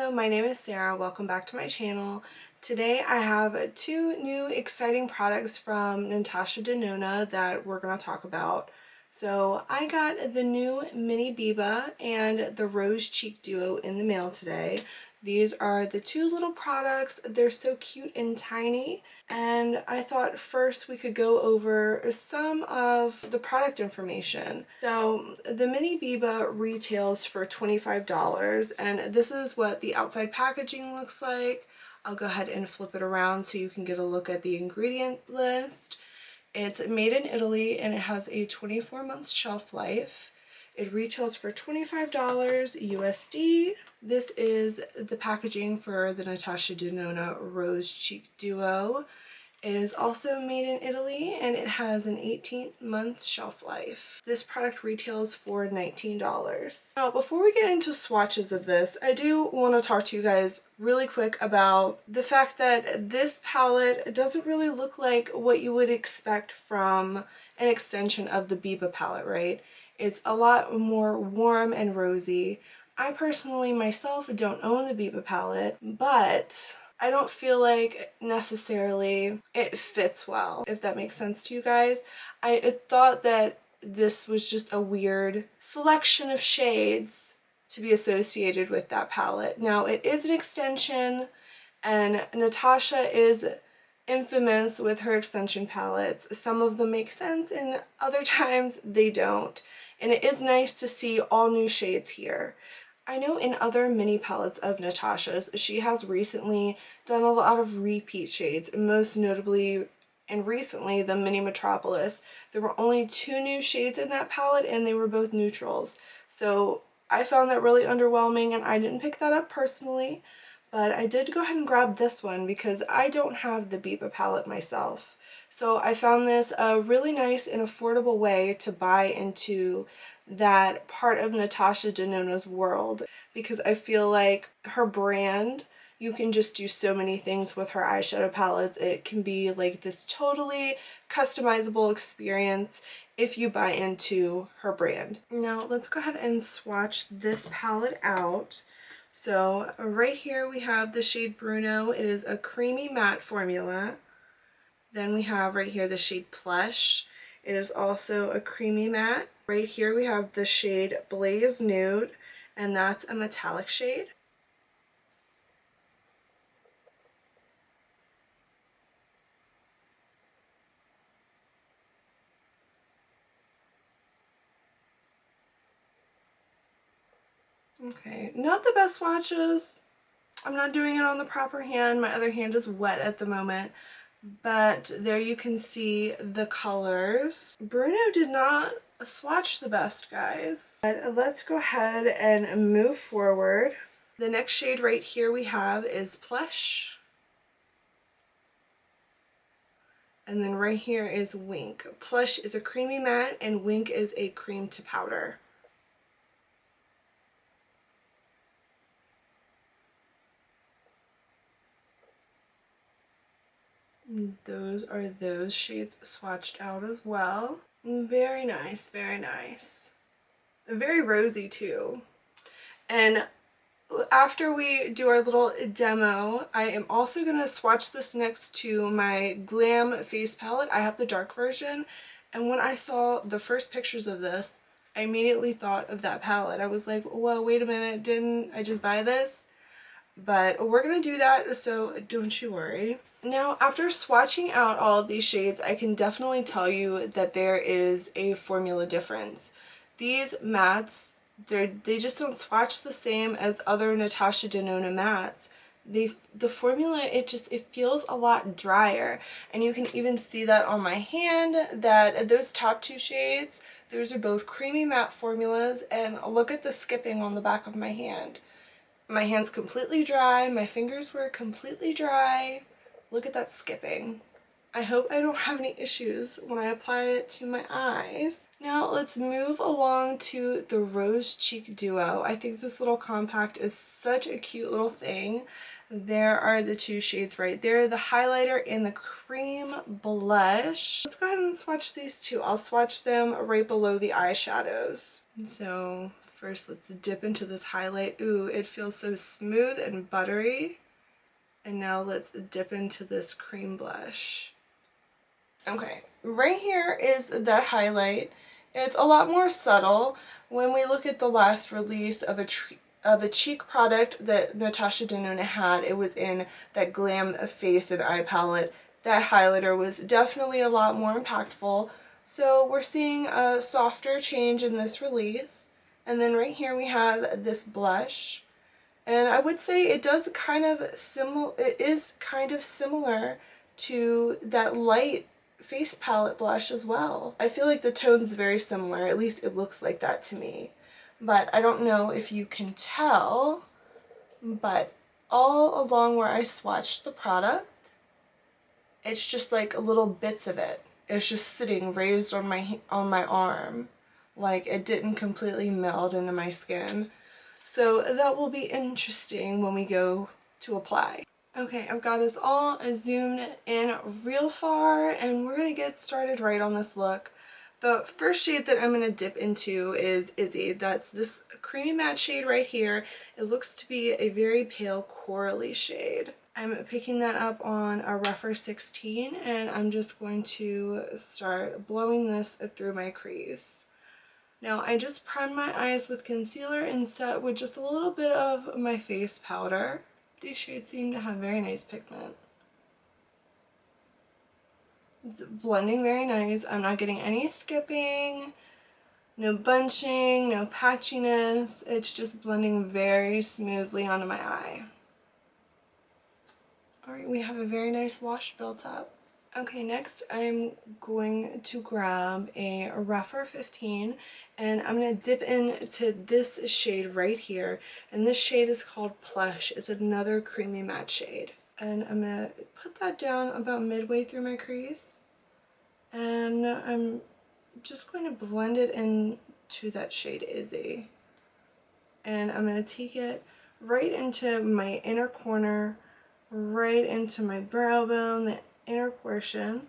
Hello, my name is Sarah. Welcome back to my channel. Today I have two new exciting products from Natasha Denona that we're going to talk about. So I got the new Mini Biba and the Rose Cheek Duo in the mail today. These are the two little products. They're so cute and tiny, and I thought first we could go over some of the product information. So the Mini Biba retails for $25, and this is what the outside packaging looks like. I'll go ahead and flip it around so you can get a look at the ingredient list. It's made in Italy and it has a 24-month shelf life. It retails for $25 USD. This is the packaging for the Natasha Denona Rose Cheek Duo. It is also made in Italy and it has an 18-month shelf life. This product retails for $19. Now, before we get into swatches of this, I do want to talk to you guys really quick about the fact that this palette doesn't really look like what you would expect from an extension of the Biba palette, right? It's a lot more warm and rosy. I personally myself don't own the Biba palette, but I don't feel like necessarily it fits well, if that makes sense to you guys. I thought that this was just a weird selection of shades to be associated with that palette. Now, it is an extension, and Natasha is infamous with her extension palettes. Some of them make sense and other times they don't. And it is nice to see all new shades here. I know in other mini palettes of Natasha's, she has recently done a lot of repeat shades, most notably and recently the Mini Metropolis. There were only 2 new shades in that palette and they were both neutrals. So I found that really underwhelming and I didn't pick that up personally, but I did go ahead and grab this one because I don't have the Biba palette myself. So I found this a really nice and affordable way to buy into that part of Natasha Denona's world, because I feel like her brand, you can just do so many things with her eyeshadow palettes. It can be like this totally customizable experience if you buy into her brand. Now let's go ahead and swatch this palette out. So right here we have the shade Bruno. It is a creamy matte formula. Then we have right here the shade Plush. It is also a creamy matte. Right here we have the shade Blaze Nude, and that's a metallic shade. Okay, not the best swatches. I'm not doing it on the proper hand. My other hand is wet at the moment. But there you can see the colors. Bruno did not swatch the best, guys. But let's go ahead and move forward. The next shade right here we have is Plush. And then right here is Wink. Plush is a creamy matte and Wink is a cream to powder. Those are those shades swatched out as well. Very nice, very nice. Very rosy too. And after we do our little demo, I am also going to swatch this next to my Glam face palette. I have the dark version, and when I saw the first pictures of this, I immediately thought of that palette. I was like, whoa, wait a minute, didn't I just buy this? But we're going to do that, so don't you worry. Now, after swatching out all of these shades, I can definitely tell you that there is a formula difference. These mattes, they just don't swatch the same as other Natasha Denona mattes. The formula, it feels a lot drier, and you can even see that on my hand, that those top 2 shades, those are both creamy matte formulas, and look at the skipping on the back of my hand. My hand's completely dry, my fingers were completely dry. Look at that skipping. I hope I don't have any issues when I apply it to my eyes. Now let's move along to the Rose Cheek Duo. I think this little compact is such a cute little thing. There are the 2 shades right there, the highlighter and the cream blush. Let's go ahead and swatch these 2. I'll swatch them right below the eyeshadows. So First, let's dip into this highlight. Ooh, it feels so smooth and buttery. And now let's dip into this cream blush. Okay, right here is that highlight. It's a lot more subtle. When we look at the last release of a cheek product that Natasha Denona had, it was in that Glam Face and Eye palette. That highlighter was definitely a lot more impactful. So we're seeing a softer change in this release. And then right here we have this blush. And I would say it is kind of similar to that light face palette blush as well. I feel like the tone's very similar, at least it looks like that to me. But I don't know if you can tell, but all along where I swatched the product, it's just like little bits of it. It's just sitting raised on my arm. Like it didn't completely meld into my skin. So that will be interesting when we go to apply. Okay, I've got us all zoomed in real far and we're going to get started right on this look. The first shade that I'm going to dip into is Izzy. That's this creamy matte shade right here. It looks to be a very pale corally shade. I'm picking that up on a rougher 16 and I'm just going to start blowing this through my crease. Now I just primed my eyes with concealer and set with just a little bit of my face powder. These shades seem to have very nice pigment. It's blending very nice. I'm not getting any skipping, no bunching, no patchiness. It's just blending very smoothly onto my eye. Alright, we have a very nice wash built up. Okay, next I'm going to grab a rougher 15 and I'm going to dip into this shade right here, and this shade is called Plush. It's another creamy matte shade. And I'm going to put that down about midway through my crease and I'm just going to blend it into that shade Izzy. And I'm going to take it right into my inner corner, right into my brow bone, the inner portion.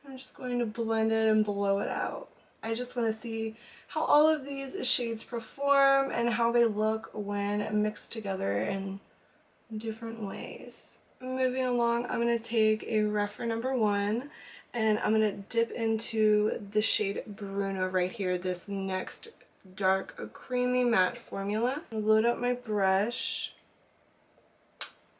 I'm just going to blend it and blow it out. I just want to see how all of these shades perform and how they look when mixed together in different ways. Moving along, I'm going to take a rougher number 1 and I'm going to dip into the shade Bruno right here, this next dark creamy matte formula. Load up my brush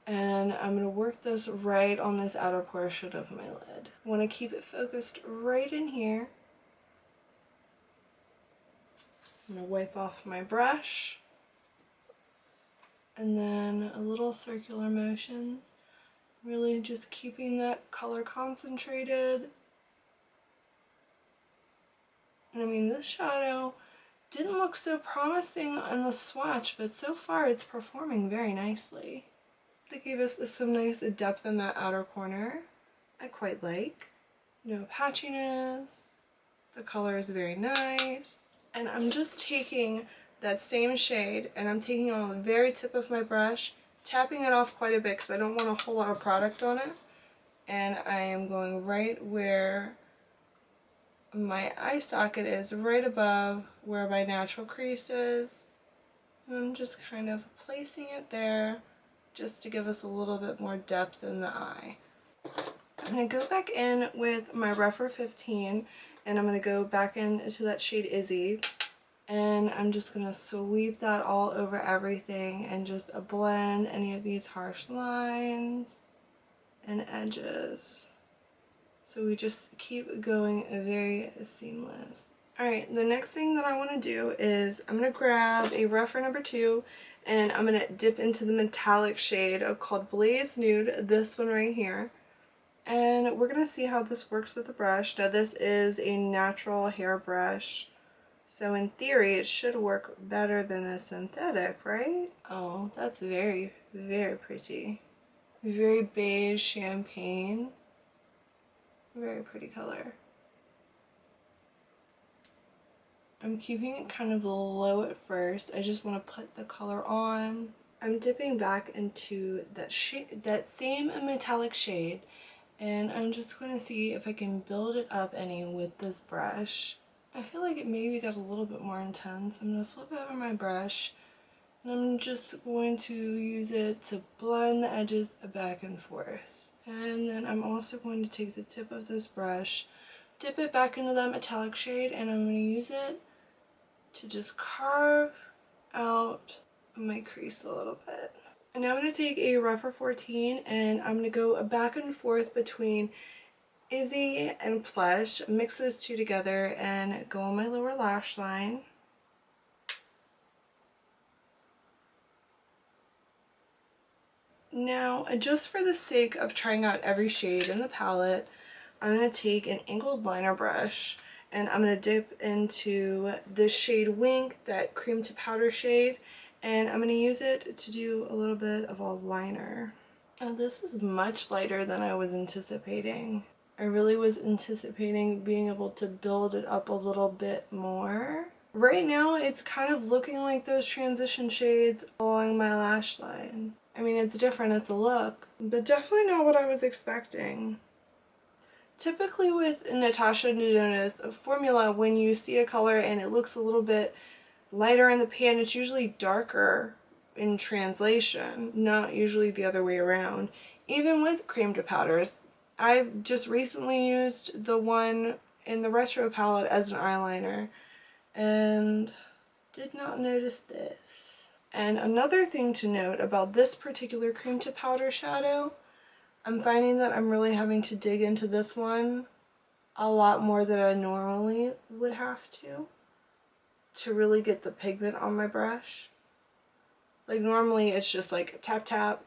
and I'm going to work this right on this outer portion of my lid. I want to keep it focused right in here. I'm going to wipe off my brush and then a little circular motions, really just keeping that color concentrated. And I mean, this shadow didn't look so promising in the swatch, but so far it's performing very nicely. They gave us some nice depth in that outer corner. I quite like. No patchiness. The color is very nice. And I'm just taking that same shade and I'm taking it on the very tip of my brush, tapping it off quite a bit because I don't want a whole lot of product on it. And I am going right where my eye socket is, right above where my natural crease is. And I'm just kind of placing it there just to give us a little bit more depth in the eye. I'm going to go back in with my rougher 15 and I'm going to go back into that shade Izzy and I'm just going to sweep that all over everything and just blend any of these harsh lines and edges. So we just keep going very seamless. Alright, the next thing that I want to do is I'm going to grab a rougher number 2 and I'm going to dip into the metallic shade called Blaze Nude, this one right here. And we're going to see how this works with the brush. Now this is a natural hair brush, so in theory it should work better than a synthetic, right? Oh, that's very, very pretty. Very beige champagne. Very pretty color. I'm keeping it kind of low at first. I just want to put the color on. I'm dipping back into that shade, that same metallic shade, and I'm just going to see if I can build it up any with this brush. I feel like it maybe got a little bit more intense. I'm going to flip over my brush and I'm just going to use it to blend the edges back and forth. And then I'm also going to take the tip of this brush, dip it back into that metallic shade, and I'm going to use it to just carve out my crease a little bit. And now I'm going to take a rougher 14 and I'm going to go back and forth between Izzy and Plush, mix those two together and go on my lower lash line. Now, just for the sake of trying out every shade in the palette, I'm going to take an angled liner brush and I'm going to dip into this shade Wink, that cream to powder shade, and I'm going to use it to do a little bit of a liner. Now, this is much lighter than I was anticipating. I really was anticipating being able to build it up a little bit more. Right now, it's kind of looking like those transition shades along my lash line. I mean, it's different, it's a look, but definitely not what I was expecting. Typically with Natasha Denona's formula, when you see a color and it looks a little bit lighter in the pan, it's usually darker in translation, not usually the other way around. Even with cream to powders, I've just recently used the one in the retro palette as an eyeliner and did not notice this. And another thing to note about this particular cream to powder shadow, I'm finding that I'm really having to dig into this one a lot more than I normally would have to really get the pigment on my brush. Like normally it's just like tap tap,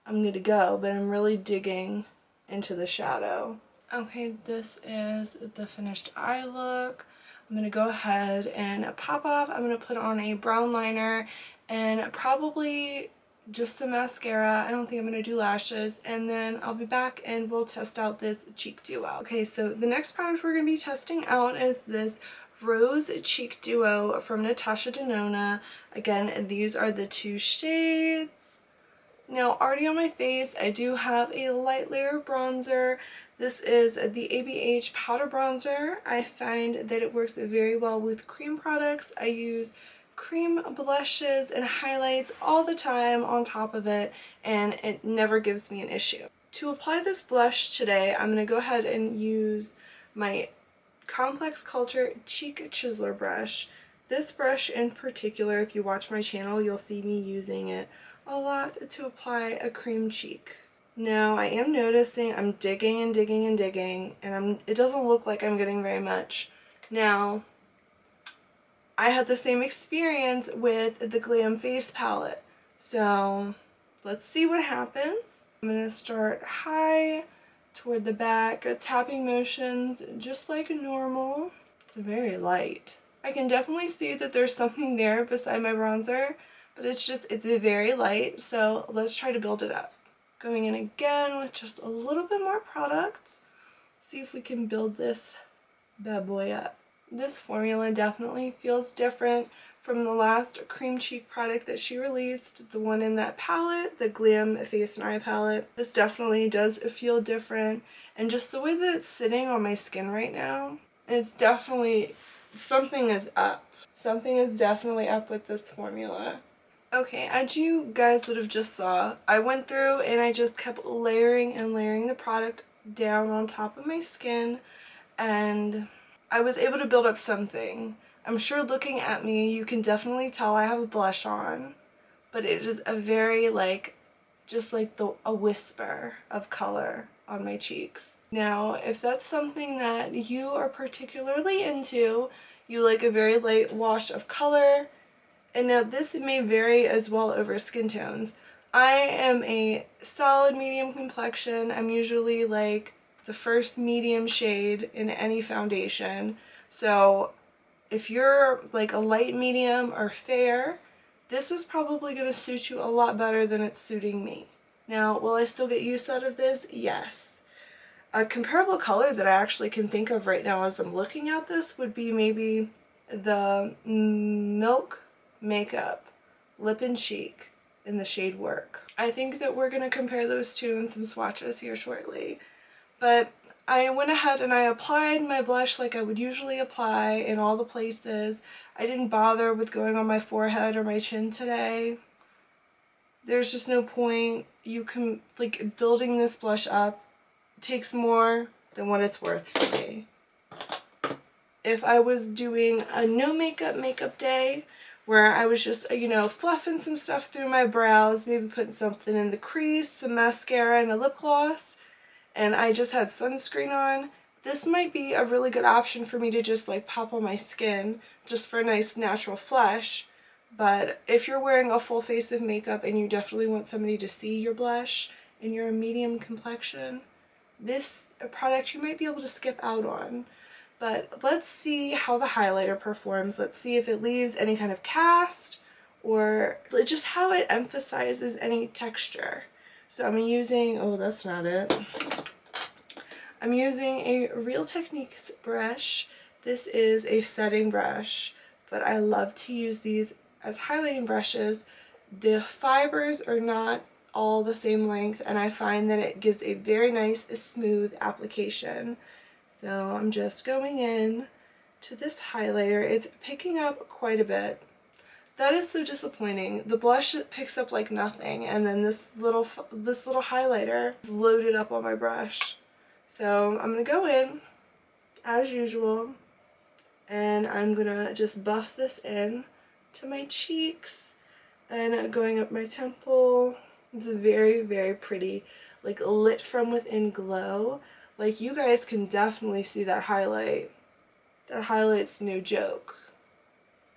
I'm good to go, but I'm really digging into the shadow. Okay, this is the finished eye look. I'm going to go ahead and pop off. I'm going to put on a brown liner and probably just some mascara. I don't think I'm going to do lashes, and then I'll be back and we'll test out this cheek duo. Okay, so the next product we're going to be testing out is this Rose Cheek Duo from Natasha Denona. Again, these are the two shades. Now, already on my face, I do have a light layer of bronzer. This is the ABH powder bronzer. I find that it works very well with cream products. I use cream blushes and highlights all the time on top of it, and it never gives me an issue. To apply this blush today, I'm going to go ahead and use my Complex Culture Cheek Chiseler brush. This brush in particular, if you watch my channel, you'll see me using it a lot to apply a cream cheek. Now, I am noticing I'm digging and digging and digging, and it doesn't look like I'm getting very much. Now, I had the same experience with the Glam Face palette, so let's see what happens. I'm going to start high toward the back, tapping motions just like normal. It's very light. I can definitely see that there's something there beside my bronzer, but it's very light, so let's try to build it up. Going in again with just a little bit more product. See if we can build this bad boy up. This formula definitely feels different from the last cream cheek product that she released, the one in that palette, the Glam Face and Eye palette. This definitely does feel different, and just the way that it's sitting on my skin right now, it's definitely, something is up. Something is definitely up with this formula. Okay, as you guys would have just saw, I went through and I just kept layering and layering the product down on top of my skin, and I was able to build up something. I'm sure looking at me, you can definitely tell I have a blush on, but it is a very just like a whisper of color on my cheeks. Now, if that's something that you are particularly into, you like a very light wash of color, and now this may vary as well over skin tones. I am a solid medium complexion. I'm usually like the first medium shade in any foundation. So if you're like a light medium or fair, this is probably going to suit you a lot better than it's suiting me. Now, will I still get use out of this? Yes. A comparable color that I actually can think of right now as I'm looking at this would be maybe the Milk Makeup Lip and Cheek in the shade Work. I think that we're going to compare those two in some swatches here shortly. But I went ahead and I applied my blush like I would usually apply in all the places. I didn't bother with going on my forehead or my chin today. There's just no point. You can, like, building this blush up takes more than what it's worth for me. If I was doing a no makeup day where I was just, you know, fluffing some stuff through my brows, maybe putting something in the crease, some mascara and a lip gloss, and I just had sunscreen on, this might be a really good option for me to just like pop on my skin just for a nice natural flush. But if you're wearing a full face of makeup and you definitely want somebody to see your blush and you're a medium complexion, this product you might be able to skip out on. But let's see how the highlighter performs. Let's see if it leaves any kind of cast or just how it emphasizes any texture. So I'm using, oh, that's not it. I'm using a Real Techniques brush. This is a setting brush, but I love to use these as highlighting brushes. The fibers are not all the same length, and I find that it gives a very nice, smooth application. So I'm just going in to this highlighter. It's picking up quite a bit. That is so disappointing. The blush picks up like nothing, and then this little highlighter is loaded up on my brush. So I'm going to go in, as usual, and I'm going to just buff this in to my cheeks and going up my temple. It's a very, very pretty, like, lit from within glow. Like, you guys can definitely see that highlight. That highlight's no joke.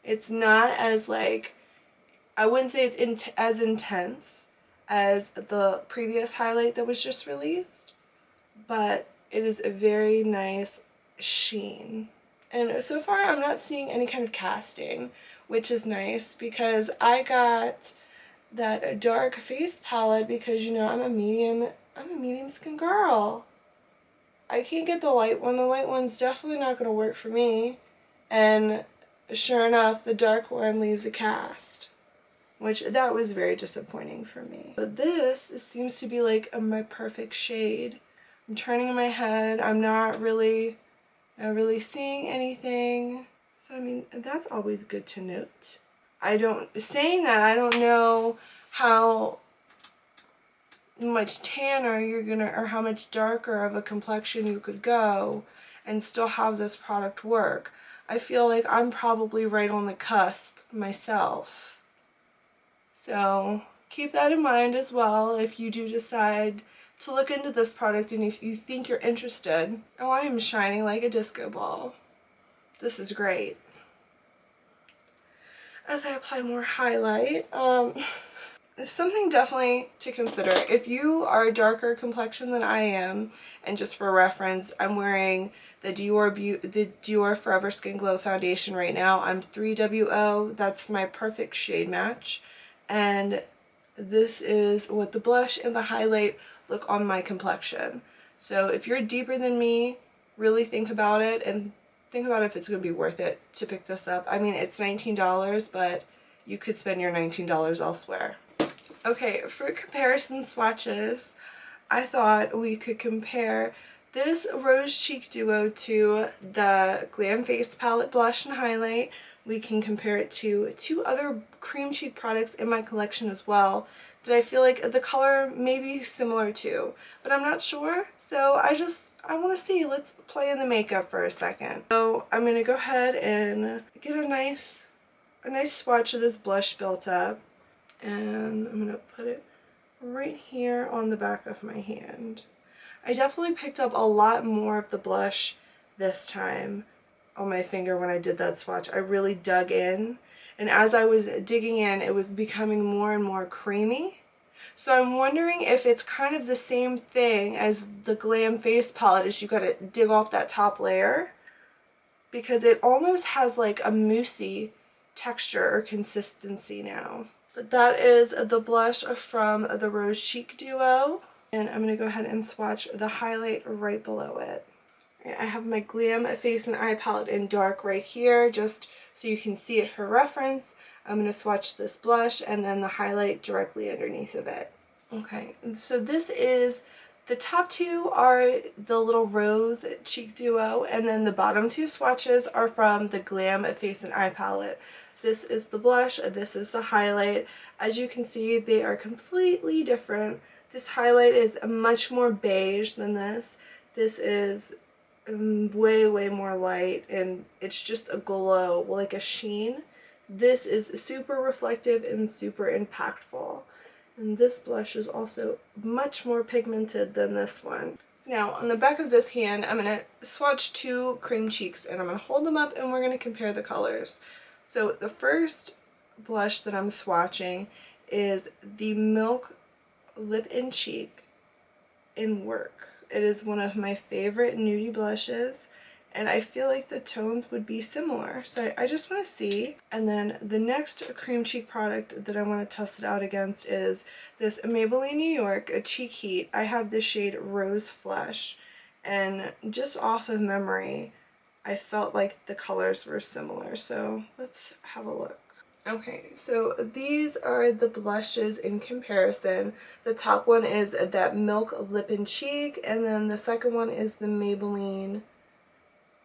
It's not as, like, I wouldn't say it's as intense as the previous highlight that was just released, but it is a very nice sheen. And so far I'm not seeing any kind of casting, which is nice because I got that dark face palette because, you know, I'm a medium skin girl. I can't get the light one. The light one's definitely not going to work for me. And sure enough, the dark one leaves a cast, which that was very disappointing for me. But this seems to be like my perfect shade. I'm turning my head. I'm not really seeing anything. So I mean, that's always good to note. Saying that, I don't know how much tanner you're gonna, or how much darker of a complexion you could go and still have this product work. I feel like I'm probably right on the cusp myself. So keep that in mind as well if you do decide to look into this product and if you think you're interested. Oh, I am shining like a disco ball. This is great. As I apply more highlight, something definitely to consider. If you are a darker complexion than I am, and just for reference, I'm wearing the Dior Forever Skin Glow foundation right now. I'm 3WO. That's my perfect shade match. And this is what the blush and the highlight look on my complexion. So if you're deeper than me, really think about it and think about if it's going to be worth it to pick this up. I mean, it's $19, but you could spend your $19 elsewhere. Okay, for comparison swatches, I thought we could compare this Rose Cheek Duo to the Glam Face Palette Blush and Highlight. We can compare it to two other cream cheek products in my collection as well that I feel like the color may be similar to, but I'm not sure. So I want to see. Let's play in the makeup for a second. So I'm going to go ahead and get a nice swatch of this blush built up. And I'm going to put it right here on the back of my hand. I definitely picked up a lot more of the blush this time on my finger when I did that swatch. I really dug in, and as I was digging in, it was becoming more and more creamy. So I'm wondering if it's kind of the same thing as the Glam Face Palette, is you gotta dig off that top layer, because it almost has like a moussey texture or consistency now. But that is the blush from the Rose Cheek Duo. And I'm going to go ahead and swatch the highlight right below it. I have my Glam Face and Eye Palette in dark right here, just so you can see it for reference. I'm going to swatch this blush and then the highlight directly underneath of it. Okay, so this is The top two are the little rose cheek duo, and then the bottom two swatches are from the Glam Face and Eye palette. This is the blush, this is the highlight. As you can see, they are completely different. This highlight is much more beige than this. This is way more light, and it's just a glow, like a sheen. This is super reflective and super impactful. And this blush is also much more pigmented than this one. Now, on the back of this hand, I'm going to swatch two cream cheeks, and I'm going to hold them up and we're going to compare the colors. So the first blush that I'm swatching is the Milk Lip and Cheek in Work. It is one of my favorite nudie blushes, and I feel like the tones would be similar. So I just want to see. And then the next cream cheek product that I want to test it out against is this Maybelline New York Cheek Heat. I have the shade Rose Flesh, and just off of memory, I felt like the colors were similar. So let's have a look. Okay, so these are the blushes in comparison. The top one is that Milk Lip and Cheek, and then the second one is the Maybelline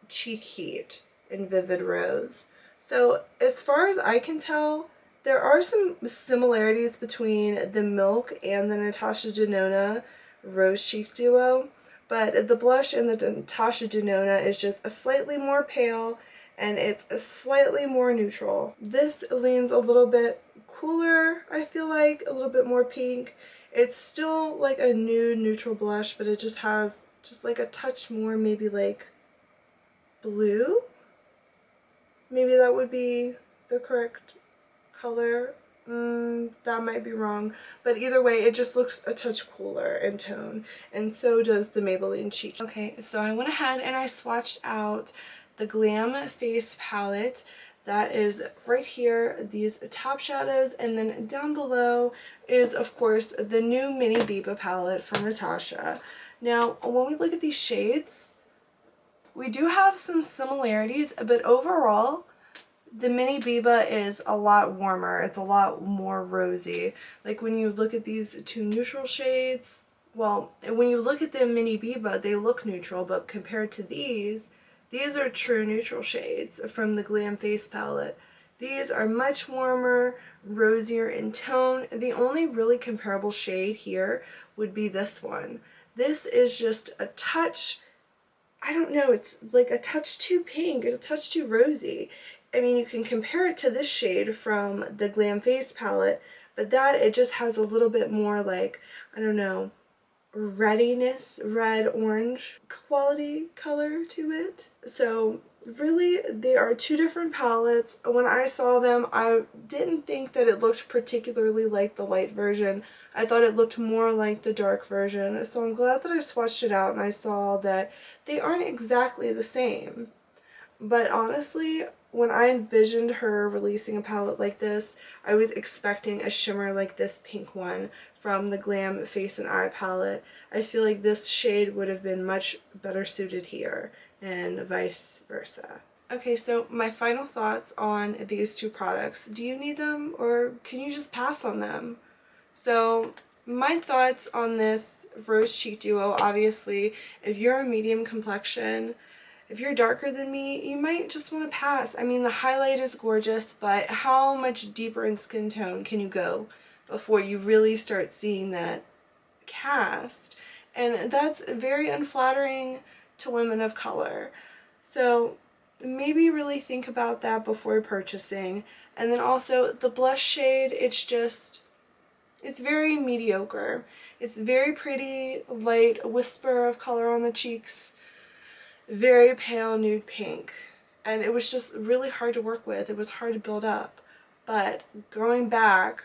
Cheek Heat in Vivid Rose. So as far as I can tell, there are some similarities between the Milk and the Natasha Denona Rose Cheek Duo, but the blush in the Natasha Denona is just a slightly more pale, and it's a slightly more neutral. This leans a little bit cooler, I feel like, a little bit more pink. It's still like a nude neutral blush, but it just has just like a touch more, maybe like blue. Maybe that would be the correct color. That might be wrong, but either way, it just looks a touch cooler in tone, and so does the Maybelline Cheek. Okay, so I went ahead and I swatched out the Glam Face palette. That is right here, these top shadows, and then down below is, of course, the new Mini Boba palette from Natasha. Now, when we look at these shades, we do have some similarities, but overall, the Mini Biba is a lot warmer. It's a lot more rosy. Like when you look at these two neutral shades, well, when you look at the Mini Biba, they look neutral, but compared to these are true neutral shades from the Glam Face palette. These are much warmer, rosier in tone. The only really comparable shade here would be this one. This is just a touch, I don't know, it's like a touch too pink, a touch too rosy. I mean, you can compare it to this shade from the Glam Face palette, but that, it just has a little bit more like, I don't know, readiness, red-orange quality color to it. So really, they are two different palettes. When I saw them, I didn't think that it looked particularly like the light version. I thought it looked more like the dark version. So I'm glad that I swatched it out and I saw that they aren't exactly the same. But honestly, when I envisioned her releasing a palette like this, I was expecting a shimmer like this pink one from the Glam Face and Eye palette. I feel like this shade would have been much better suited here, and vice versa. Okay, so my final thoughts on these two products. Do you need them, or can you just pass on them? So my thoughts on this Rose Cheek Duo, obviously, if you're a medium complexion, if you're darker than me, you might just want to pass. I mean, the highlight is gorgeous, but how much deeper in skin tone can you go before you really start seeing that cast? And that's very unflattering to women of color. So maybe really think about that before purchasing. And then also the blush shade, it's very mediocre. It's very pretty, light, whisper of color on the cheeks, very pale nude pink, and it was just really hard to work with. It was hard to build up. But going back,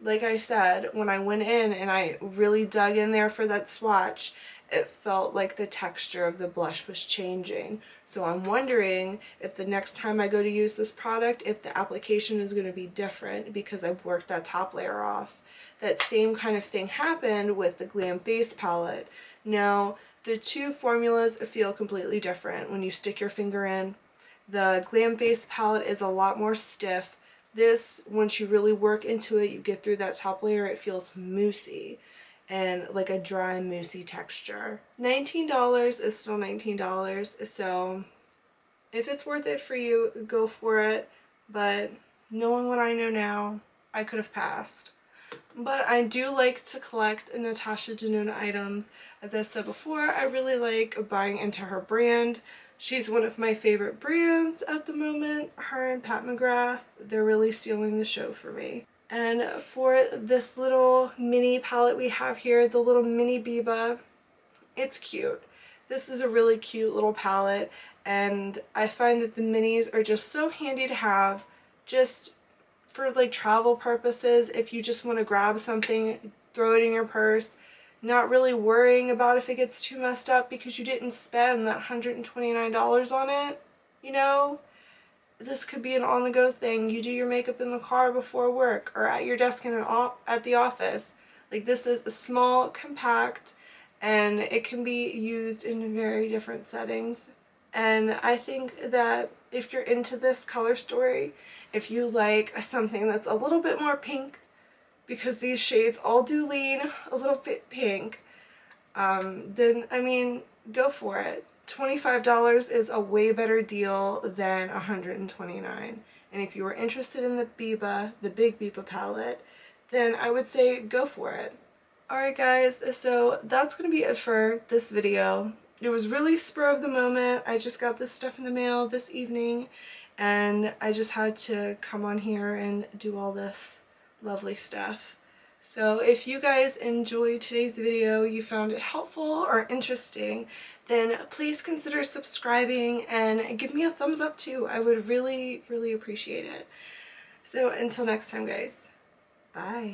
like I said, when I went in and I really dug in there for that swatch, it felt like the texture of the blush was changing. So I'm wondering if the next time I go to use this product, if the application is going to be different because I've worked that top layer off. That same kind of thing happened with the Glam Face palette. Now, the two formulas feel completely different when you stick your finger in. The Glam Face palette is a lot more stiff. This, once you really work into it, you get through that top layer, it feels moussey. and like a dry moussey texture. $19 is still $19, so if it's worth it for you, go for it, but knowing what I know now, I could have passed. But I do like to collect Natasha Denona items. As I said before, I really like buying into her brand. She's one of my favorite brands at the moment. Her and Pat McGrath, they're really stealing the show for me. And for this little mini palette we have here, the little Mini Boba, it's cute. This is a really cute little palette, and I find that the minis are just so handy to have, just for like travel purposes. If you just want to grab something, throw it in your purse, not really worrying about if it gets too messed up because you didn't spend that $129 on it, you know? This could be an on-the-go thing. You do your makeup in the car before work or at your desk at the office. Like, this is a small, compact, and it can be used in very different settings. And I think that if you're into this color story, if you like something that's a little bit more pink, because these shades all do lean a little bit pink, then, I mean, go for it. $25 is a way better deal than $129. And if you were interested in the Biba, the Big Biba palette, then I would say go for it. Alright guys, so that's going to be it for this video. It was really spur of the moment. I just got this stuff in the mail this evening, and I just had to come on here and do all this lovely stuff. So if you guys enjoyed today's video, you found it helpful or interesting, then please consider subscribing and give me a thumbs up too. I would really, really appreciate it. So until next time guys, bye.